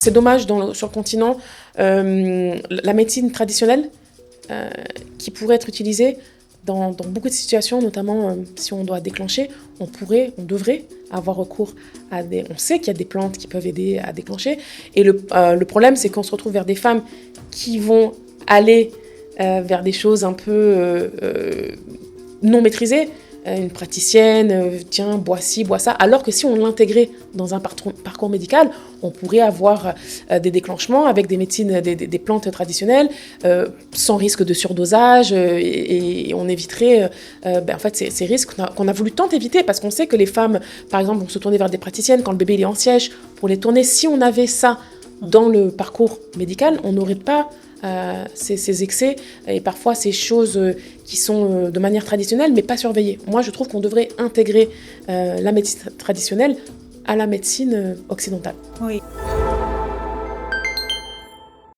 C'est dommage sur le continent, la médecine traditionnelle qui pourrait être utilisée dans beaucoup de situations, notamment si on doit déclencher, on devrait avoir recours à des... On sait qu'il y a des plantes qui peuvent aider à déclencher. Et le problème, c'est qu'on se retrouve vers des femmes qui vont aller vers des choses un peu non maîtrisées. Une praticienne, tiens, bois ci, bois ça. Alors que si on l'intégrait dans un parcours médical, on pourrait avoir des déclenchements avec des médecines, des plantes traditionnelles, sans risque de surdosage, et on éviterait en fait, ces risques qu'on a voulu tant éviter, parce qu'on sait que les femmes, par exemple, vont se tourner vers des praticiennes quand le bébé il est en siège, pour les tourner. Si on avait ça dans le parcours médical, on n'aurait pas ces excès et parfois ces choses qui sont de manière traditionnelle mais pas surveillées. Moi, je trouve qu'on devrait intégrer la médecine traditionnelle à la médecine occidentale. Oui.